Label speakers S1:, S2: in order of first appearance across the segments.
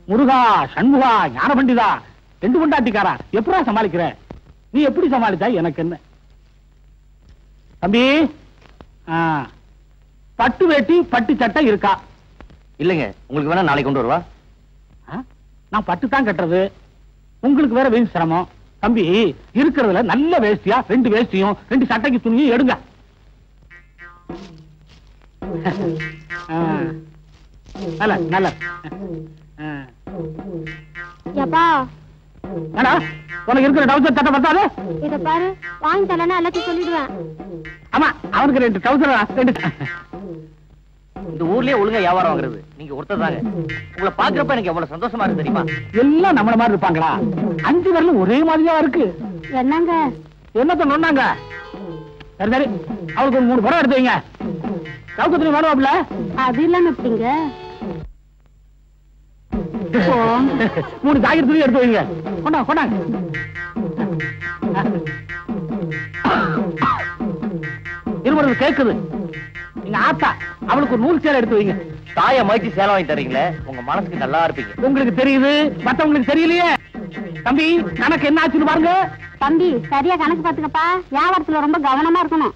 S1: முருகா, சண்முகா, ஞான பண்டிதா, 2 பொண்டாட்டிக்காரா, எப்படா சமாளிக்கிற? நீ எப்படி சமாளித்தா எனக்கு என்ன? தம்பி, பட்டு வேட்டி பட்டு சட்டை இருக்கா?
S2: இல்லைங்க, உங்களுக்கு வேணா நாளைக்கு கொண்டு வருவா.
S1: நான் பட்டு தான் கட்டுறது, உங்களுக்கு வேற வீண் சிரமம். தம்பி, இருக்கிறதுல நல்ல வேஷ்டியா 2 வேஷ்டியும் 2 சட்டைக்கு துணியும் எடுங்க. நல்ல நல்ல. உனக்கு இருக்கிற டவுசர் சட்டை பத்தாது?
S3: இத பாரு, வாங்கி தரலன்னா எல்லாத்தையும் சொல்லிடுவேன்.
S1: ஆமா, அவனுக்கு 2 டவுசர்.
S2: இந்த ஊர்லயே ஒழுங்கா வியாபாரம் வாங்குறது நீங்க ஒருத்தர் தாங்க. உங்களை பாக்குறப்ப எனக்கு எவ்வளவு சந்தோஷமா இருக்கு தெரியுமா?
S1: எல்லாம் நம்மள மாதிரி இருப்பாங்களா? 5 பேர்ல ஒரே மாதிரியா இருக்கு.
S3: என்னங்க
S1: என்னத்த நொன்னாங்க? சரி சரி, அவளுக்கு 3 படம் எடுத்து வைங்க. கவுக்கத்துல வேணுவாப்ல?
S3: அது இல்லாம எப்படிங்க?
S1: 3 ஜாக்கெட் துணி எடுத்து வைங்க. கொண்டாங்க கொண்டாங்க. இருமுறை கேக்குது. நீங்க ஆத்தா, அவளுக்கு ஒரு நூல் சேலை எடுத்து வைங்க.
S2: தாய மாய்ச்சி சேலை வாங்கி தரீங்களே, உங்க மனசுக்கு நல்லா இருப்பீங்க.
S1: உங்களுக்கு தெரியுது, மத்தவங்களுக்கு தெரியலையே. தம்பி, கணக்கு என்ன ஆச்சுன்னு பாருங்க.
S3: தம்பி, சரியா கணக்கு பாத்துக்கப்பா. வியாபாரத்துல ரொம்ப கவனமா இருக்கணும்.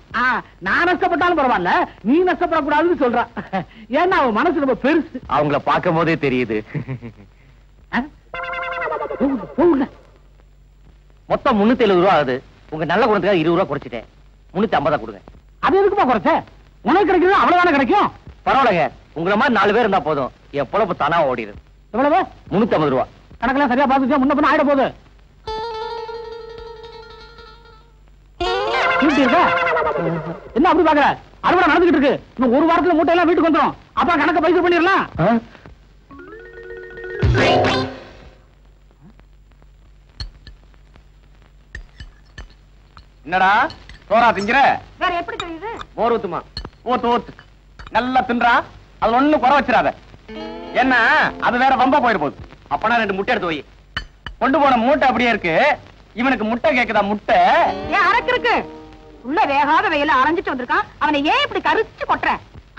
S1: நான் நஷ்டப்பட்டாலும் பரவாயில்ல, நீ நஷ்டப்படக்கூடாதுன்னு சொல்ற. ஏன்னா அவன் மனசு ரொம்ப பெருசு.
S2: அவங்கள பார்க்கும் போதே தெரியுது. மொத்தம் 370 ரூபா ஆகுது. உங்க நல்ல குணத்துக்காக 20 ரூபா குறைச்சிட்டேன். 350 கொடுங்க.
S1: அது எதுக்குப்பா குறைச்ச? உனக்கு கிடைக்கிறது அவ்வளவுதானே கிடைக்கும்.
S2: பரவாயில்லைங்க, உங்களை மாதிரி 4 பேர் இருந்தா போதும், என் பொழப்பு தானா ஓடிடுது.
S1: எவ்வளவு?
S2: 350 ரூபா.
S1: கணக்கெல்லாம் சரியா பாத்துச்சா? முன்ன பின்ன ஆயிட போகுது. என்ன அப்படி பாக்குற? அறுவடை நடந்துகிட்டு இருக்கு. இன்னும் 1 வாரத்துல மூட்டை எல்லாம் வீட்டுக்கு வந்துடும். அப்ப கணக்க பைசல் பண்ணிடலாம்.
S4: என்னடா சோறா திங்கிற?
S3: வேற எப்படி தெரியுது?
S4: மோர் ஊத்துமா? ஊத்து நல்லா தின்றா. அது ஒண்ணும் குறை வச்சிடாத. என்ன அது வேற வம்பா போயிட போகுது. அப்பனா 2 முட்டை எடுத்து வை. கொண்டு போன மூட்டை அப்படியே இருக்கு. இவனுக்கு முட்டை கேக்குதா? முட்டை
S3: ஏன் அரக்கு இருக்கு? உள்ள வேகாத வெயில அரைஞ்சிட்டு வந்திருக்கான். அவனை ஏன் இப்படி கரிச்சு கொட்டுற?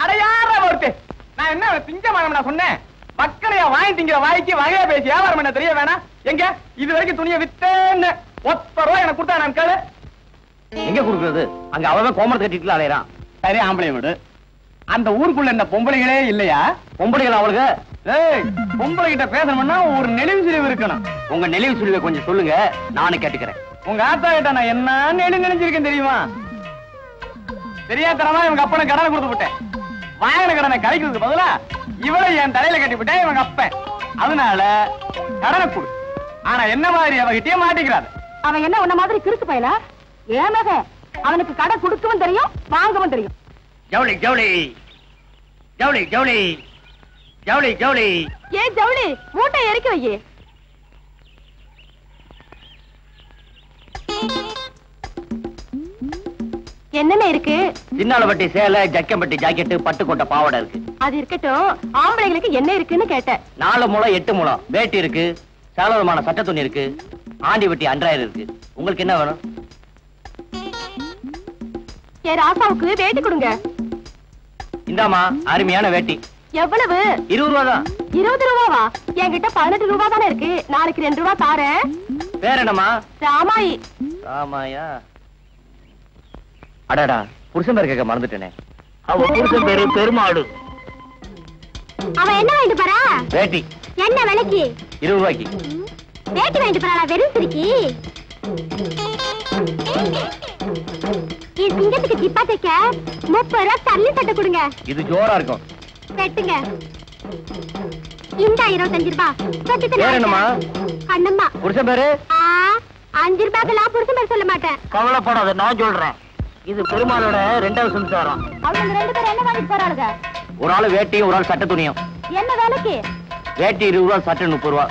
S4: அடையாற ஒருத்து. நான் என்ன திங்க மாட்டேன் நான் சொன்னேன். மக்களையா வாங்கி திங்கிற வாய்க்கு வகையா பேசி வியாபாரம் பண்ண தெரிய வேணாம். எங்க இது வரைக்கும் துணியை வித்தேன்னு 10 ரூபாய் எனக்கு கொடுத்தா நான் கேளு.
S2: எங்க குடுக்குறது? அங்க அவன் கோமரத்தை கட்டிட்டு அலையறான்.
S4: சரி, ஆம்பளை வீடு. அந்த ஊருக்குள்ள என்ன பொம்பளைகளே இல்லையா?
S2: பொம்பளைகள் அவளுக்கு.
S4: பொம்பளை கிட்ட பேசணும்னா ஒரு நெளிவு சுழிவு இருக்கணும்.
S2: உங்க நெளிவு சுழிவை கொஞ்சம் சொல்லுங்க, நானும் கேட்டுக்கிறேன்.
S4: உங்க ஆத்தா கிட்ட நான் என்ன நினைச்சிருக்கேன் தெரியுமா? தெரியாதனமா இவங்க அப்பனை கடனை கொடுத்து விட்டேன். வாங்கின கடனை கழிக்கிறதுக்கு பதிலா இவளை என் தலையில கட்டி விட்டேன் இவங்க அப்பன். அதனால கடனை கொடு. ஆனா என்ன மாதிரி அவகிட்டே மாட்டிக்கிறாரு.
S3: அவன் என்ன உன்ன மாதிரி கிறுக்கு பயல? ஏமக அவனுக்கு கடை கொடுக்கவும் தெரியும், வாங்கவும் தெரியும்.
S2: ஜவுளி ஜவுளி ஜவுளி ஜவுளி ஜவுளி ஜவுளி.
S3: ஏ ஜவுளி, மூட்டை இறக்கி வை. என்னென்ன இருக்கு?
S2: சின்னாலப்பட்டி சேலை, ஜக்கம்பட்டி ஜாக்கெட்டு, பட்டுக்கோட்டை பாவாடை இருக்கு.
S3: அது இருக்கட்டும், ஆம்பளைங்களுக்கு என்ன இருக்குன்னு கேட்டேன்.
S2: 4 முழம் 8 முழம் வேட்டி இருக்கு. சகலவிதமான சட்ட துணி இருக்கு. ஆண்டி வெட்டி அன்றாயிரம் இருக்கு. உங்களுக்கு என்ன வேணும்?
S3: ஏ ராசாவுக்கு வேட்டி கொடுங்க.
S2: இந்தாமா, அருமையான வேட்டி.
S3: எவ்வளவு?
S2: 20 ரூபா தான்.
S3: 20 ரூபாவா? என்கிட்ட 18 ரூபா தானே இருக்கு. நாளைக்கு 2 ரூபா தாரேன்.
S2: பேர் என்னமா?
S3: ராமாயி.
S2: ராமாயா? அடடா, புருஷன் பேர் கேட்க மறந்துட்டேனே. அவ புருஷன் பேரு பெருமாடு.
S3: அவன் என்ன வாங்கிட்டு போறா?
S2: வேட்டி.
S3: என்ன விலைக்கு?
S2: 20 ரூபாய்க்கு.
S3: வேட்டி வாங்கிட்டு போறா வெறும் சிரிக்கி. இந்த சிங்கத்துக்கு ஜிப்பா தைக்க 30 ரூபா தள்ளி சட்டை கொடுங்க.
S2: இது ஜோரா இருக்கும்.
S3: வெட்டுங்க. இந்த 25 ரூபா.
S2: பேர் என்னமா?
S3: கண்ணம்மா.
S2: புருஷன் பேரு?
S3: 5 ரூபாய்க்கெல்லாம் புருஷன் பேர் சொல்ல மாட்டேன்.
S2: கவலைப்படாத, நான் சொல்றேன். இது பெருமாளோட 2வது சம்சாரம்.
S3: அவங்க 2 பேரும் என்ன வாங்கிட்டு போறாளுங்க?
S2: ஒரு ஆள் வேட்டியும் ஒரு ஆள் சட்ட துணியும்.
S3: என்ன வேலைக்கு?
S2: வேட்டி 20 ரூபா, சட்டை 30 ரூபா.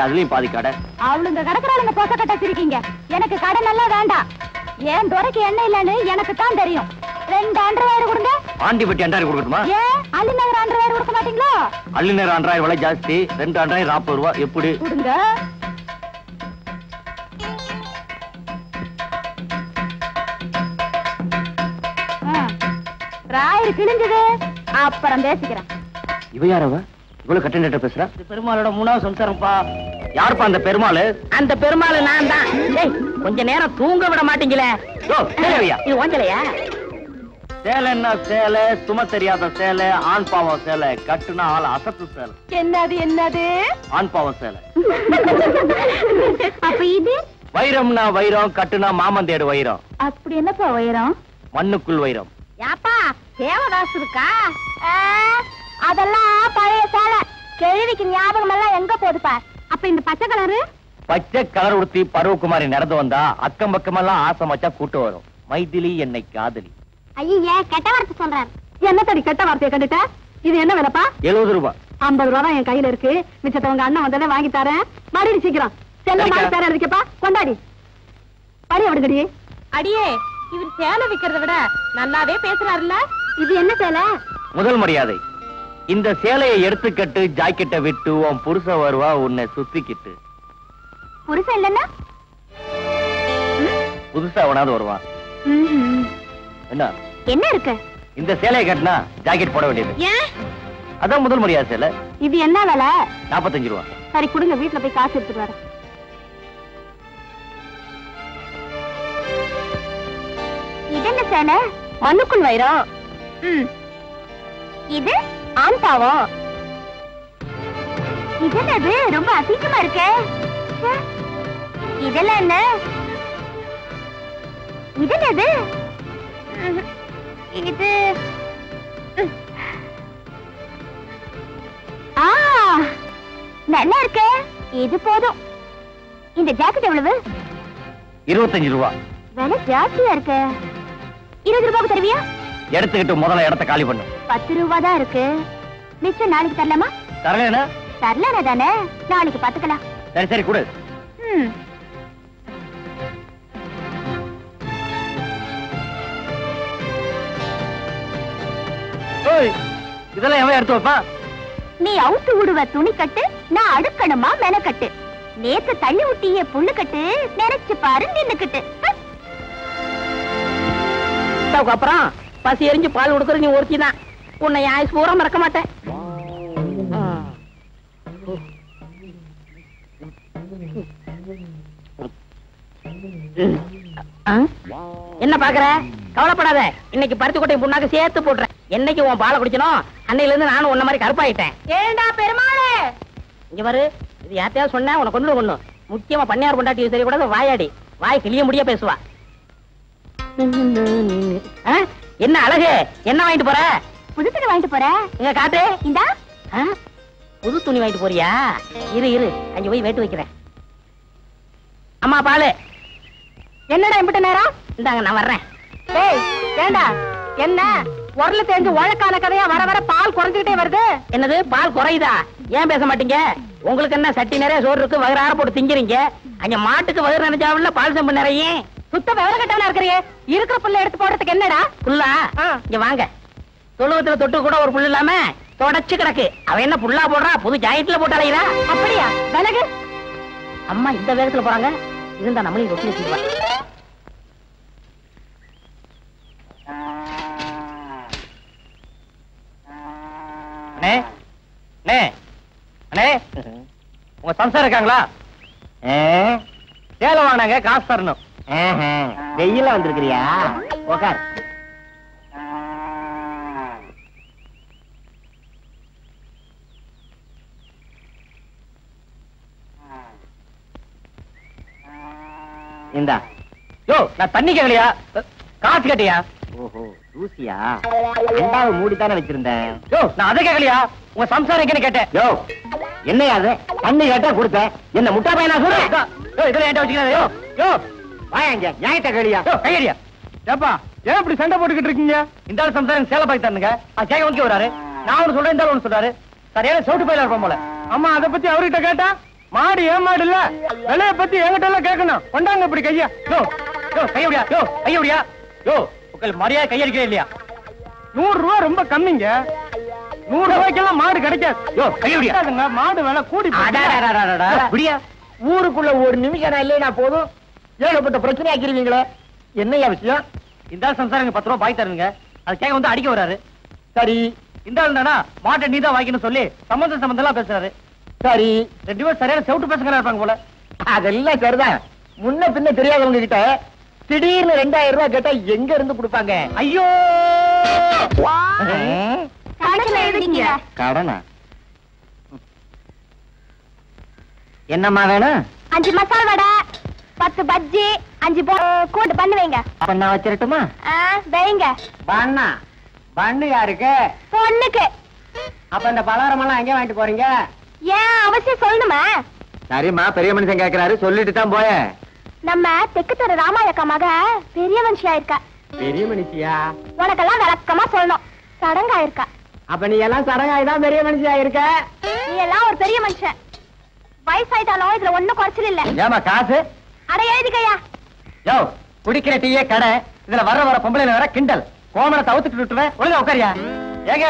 S2: அதுலயும் பாதி கடை.
S3: அவளுங்க கடற்கறாளுங்க போக்க கட்ட சிரிக்கீங்க. எனக்கு கடை நல்லா வேண்டாம். ஏன் துரைக்கு எண்ணெய் இல்லன்னு எனக்கு தான் தெரியும். 2 அண்டர்வேர் கொடுங்க.
S2: ஆண்டி வெட்டி அண்டாயிரம் கொடுக்கட்டுமா?
S3: ஏன் அள்ளி நகர் அண்டர்வேர் கொடுக்க மாட்டீங்களா?
S2: அள்ளி நகர் அண்டாயிரம் விலை ஜாஸ்தி. 2 அண்டாயிரம் 40 ரூபா. எப்படி
S3: கொடுங்க? ராயர் கிழிஞ்சது, அப்புறம் பேசிக்கிறேன்.
S2: இவ யாரவ? இவ்வளவு கட்டண பேசுற?
S5: பெருமாளோட 3வது சம்சாரம்ப்பா.
S2: யாருப்பா அந்த பெருமாள்?
S5: அந்த பெருமாள் நான் தான். கொஞ்ச நேரம் தூங்க விட மாட்டீங்களே. இது ஓஞ்சலையா?
S2: சேலைன்னா சேலை, சும தெரியாத சேலை, ஆண் பாவம் சேலை, கட்டுனா ஆள் அசத்து சேலை.
S3: என்னது
S2: ஆண் பாவம் சேலை.
S3: அப்ப இது
S2: வைரம்னா வைரம், கட்டுனா மாமந்தேடு வைரம்.
S3: அப்படி என்னப்பா வைரம்?
S2: மண்ணுக்குள் வைரம்.
S3: யாப்பா தேவதாஸ் இருக்கா? அதெல்லாம் பழைய சேலை. கேள்விக்கு ஞாபகம் எல்லாம் எங்க போகுதுப்பா? அப்ப இந்த பச்சை கலரு?
S2: பச்சை கலர் உடுத்தி பருவகுமாரி நடந்து வந்தா அக்கம் பக்கமெல்லாம் ஆசை மச்சா கூட்டு வரும். மைதிலி என்னை காதலி.
S3: ஐயா கெட்ட வார்த்தை சொல்றாரு.
S6: என்ன தடி கெட்ட வார்த்தையை கண்டுட்ட? இது என்ன விலைப்பா?
S2: 70 ரூபாய்.
S6: 50 ரூபா தான் என் கையில இருக்கு. மிச்சத்தை உங்க அண்ணன் வந்தாலே வாங்கி தரேன். மறுபடி சீக்கிரம் செல்ல வாங்கி தரேன். இருக்கேப்பா கொண்டாடி படி அப்படிங்கடி.
S3: அடியே இவர் சேலை விக்கிறத விட நல்லாவே பேசுறாருல்ல. இது என்ன சேலை?
S2: முதல் மரியாதை. இந்த சேலையை எடுத்துக்கட்டு, ஜாக்கெட்டை விட்டு உன் புருஷ வருவா உன்னை சுத்திக்கிட்டு.
S3: புருஷன் இல்லன்னா
S2: புதுசா அவனாவது வருவான். என்ன
S3: என்ன இருக்கு?
S2: இந்த சேலையை கட்டினா ஜாக்கெட் போட வேண்டியது.
S3: ஏன்?
S2: அதான் முதல் மரியாதை சேலை.
S6: இது என்ன விலை?
S2: 45 ரூபாய்.
S6: சரி கொடுங்க, வீட்டுல போய் காசு எடுத்துட்டு வரேன்.
S3: இது என்ன சேலை?
S6: மண்ணுக்குள் வைரம்.
S3: இது ஆண் பாவம். இது என்னது? ரொம்ப அசிங்கமா இருக்கே. இதெல்லாம் என்ன? இது என்னது? இது நல்லா இருக்கே. இது போதும். இந்த ஜாக்கெட் எவ்வளவு?
S2: 25 ரூபாய்.
S3: விலை ஜாஸ்தியா இருக்கு. 20 ரூபாய்க்கு தருவியா?
S2: எடுத்துக்கிட்டு முதல்ல இடத்த காலி பண்ணு.
S3: 10 ரூபாய் தான் இருக்கு. மிச்சம் நாளைக்கு தரலாமா?
S2: தரலனா?
S3: தரலனா தானே, நாளைக்கு பாத்துக்கலாம்.
S2: சரி சரி கொடு. இதெல்லாம் எவன் எடுத்து வைப்பா?
S3: நீ அவுத்து விடுவ துணி கட்டு, நான் அடுக்கணுமா மெனக்கட்டு. நேத்து தள்ளி விட்டிய புல்லு கட்டு, நினைச்சு பாரு நின்னுக்கிட்டு.
S5: அப்புறம் பசி எரிஞ்சு பால் கொடுக்கற நீ ஒருத்தி தான். உன்னை ஆயுஸ் பூரா மறக்க மாட்டேன். என்ன பாக்குற? கவலைப்படாத. இன்னைக்கு பருத்தி கொட்டை புண்ணாக்கு சேர்த்து போடுறேன். என்னைக்கு உன் பாலை குடிச்சனும் அன்னையில இருந்து நானும் உன்ன மாதிரி கருப்பாயிட்டேன்.
S3: ஏண்டா பெருமாளே,
S5: இங்க பாரு, இது யார்த்தையாவது சொன்ன உனக்கு கொண்டு முக்கியமா பண்ணையார் கொண்டாட்டி தெரியக்கூடாது. வாயாடி வாய் கிளிய முடிய பேசுவா. என்ன அழகு? என்ன வாங்கிட்டு போற?
S3: புது துணி வாங்கிட்டு போற.
S5: இங்க காட்டு.
S3: இந்தா.
S5: புது துணி வாங்கிட்டு போறியா? இரு அங்க போய் வேட்டு வைக்கிறேன். அம்மா பாலு.
S6: என்னடா இம்பிட்ட நேரம்?
S5: இந்தாங்க நான் வர்றேன்.
S6: ஏய் ஏண்டா என்ன உரல தெரிஞ்சு உழக்கான கதையா வர வர பால் குறைஞ்சுக்கிட்டே வருது.
S5: என்னது பால் குறையுதா? ஏன் பேச மாட்டீங்க? உங்களுக்கு என்ன சட்டி நிறைய சோறு இருக்கு, வயிறார போட்டு திங்கிறீங்க. அங்க மாட்டுக்கு வயிறு நினைச்சாவில்ல பால் செம்பு நிறைய.
S6: சுத்த விவரம் கட்டவனா இருக்கிறியே. இருக்கிற புல்ல எடுத்து போடுறதுக்கு என்னடா?
S5: புல்லா? இங்க வாங்க. தொழுவத்துல தொட்டு கூட ஒரு புல் இல்லாம தொடச்சு கிடக்கு. அவ என்ன புல்லா போடுறா? புது ஜாக்கெட்ல போட்டு அலைகிறா.
S6: அப்படியா? விலகு.
S5: அம்மா இந்த வேகத்துல போறாங்க. இருந்தா நம்மளையும் ரொட்டி வச்சுக்குவா.
S2: உங்க சம்சாரம் இருக்காங்களா? சேலை வாங்கினாங்க, காசு தரணும்.
S5: வெயில வந்திருக்கிறியா? உக்கார்.
S2: இந்தா. யோ நான் தண்ணி கேட்கலையா? காசு கேட்டியா?
S5: ஓஹோ தூசியா? ரெண்டாவது மூடித்தானே வச்சிருந்தேன்.
S2: யோ நான் அதை கேட்கலையா? உங்க சம்சாரம் எங்கன்னு கேட்டேன்.
S5: யோ என்னையா அது? தண்ணி கேட்டா கொடுத்தேன். என்ன முட்டா பையனா சொல்றேன்?
S2: யோ இதெல்லாம் என்கிட்ட வச்சுக்கிறேன். யோ யோ
S5: வாங்க நியாயத்தை கேளியா?
S2: யோ கையடியா.
S4: ஏப்பா ஏன் இப்படி சண்டை போட்டுக்கிட்டு இருக்கீங்க?
S2: இந்த ஆள் சம்சாரம் சேலை பாக்கி தரணுங்க. அது கேட்க வந்து வராரு. நான் ஒண்ணு சொல்றேன், இந்த ஆள் ஒண்ணு சொல்றாரு. சரியான சவுட்டு பயில இருப்போம் போல.
S4: அம்மா அதை பத்தி அவர்கிட்ட கேட்டா மாடு ஏன் மாடு இல்ல, விலைய பத்தி என்கிட்ட எல்லாம் கேட்கணும். கொண்டாங்க இப்படி கையா.
S2: யோ யோ கையடியா. யோ கையடியா. யோ உங்களுக்கு மரியாதை கையடிக்கவே இல்லையா?
S4: 100 ரூபா ரொம்ப கம்மிங்க. 100 ரூபாய்க்கெல்லாம் மாடு கிடைக்காது.
S2: யோ கையடியா.
S4: மாடு விலை கூடி
S2: அப்படியா?
S5: ஊருக்குள்ள ஒரு நிமிஷம் இல்லையா போதும் ஏகப்பட்ட பிரச்சனை ஆக்கிருவீங்களே. என்னையா விஷயம்?
S2: இந்த ஆள் சம்சாரம் 10 ரூபாய் பாய் தருங்க. அது கேட்க வந்து அடிக்க வராரு.
S5: சரி
S2: இந்த ஆள் தானா மாட்டை நீதான் வாங்கின்னு சொல்லி சம்பந்தம் எல்லாம் பேசுறாரு.
S4: சரி,
S2: 2 பேரும் சரியான செவுட்டு பேசுகிறா இருப்பாங்க போல.
S4: அதெல்லாம் சரிதான். முன்ன பின்ன தெரியாதவங்க கிட்ட திடீர்னு 2000 ரூபாய் கேட்டா எங்க இருந்து கொடுப்பாங்க?
S2: ஐயோ
S3: கணக்குல எழுதிங்க.
S2: கடனா என்னம்மா வேணும்?
S3: 5 மசால் வடை, 10 பஜ்ஜி, 5 கூட்டு பண்ணு வைங்க.
S2: அப்ப நான் வச்சிரட்டுமா?
S3: வைங்க.
S4: பண்ணா பண்ணு யாருக்கு?
S3: பொண்ணுக்கு.
S4: அப்ப இந்த பலகாரம் எல்லாம் எங்க வாங்கிட்டு போறீங்க?
S3: ஏன் அவசியம் சொல்லணுமா?
S4: சரிம்மா, பெரிய மனுஷன் கேக்குறாரு, சொல்லிட்டு தான் போய.
S3: நம்ம தெற்கு தெரு ராமாயக்கா மக பெரிய மனுஷியா இருக்கா.
S4: பெரிய மனுஷியா?
S3: உனக்கெல்லாம் விளக்கமா சொல்லணும். சடங்கா இருக்கா.
S4: அப்ப நீ எல்லாம் சடங்காய்தான் பெரிய மனுஷியா இருக்க.
S3: நீ எல்லாம் ஒரு பெரிய மனுஷன். வயசாயிட்டாலும் இதுல ஒண்ணும் குறைச்சல் இல்ல.
S4: ஏமா காசு?
S3: அட எழுதிக்கையா.
S4: யோ, குடிக்கிற டீயே கடை, இதுல வர பொம்பளைல வர கிண்டல். கோமனை தவிர்த்துட்டு விட்டுருவேன். ஒழுங்கா உட்காரியா? ஏங்க,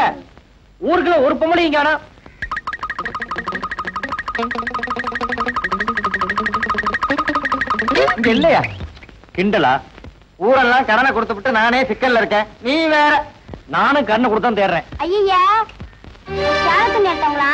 S4: ஊருக்குள்ள ஒரு பொம்பளை இங்க வேணாம். இங்க இல்லையா?
S2: கிண்டலா?
S4: ஊரெல்லாம் கடனை கொடுத்து விட்டு நானே சிக்கல்ல இருக்கேன். நீ வேற.
S2: நானும் கண்ணு கொடுத்தான் தேடுறேன்.
S3: ஐயா, நேர்த்தவங்களா?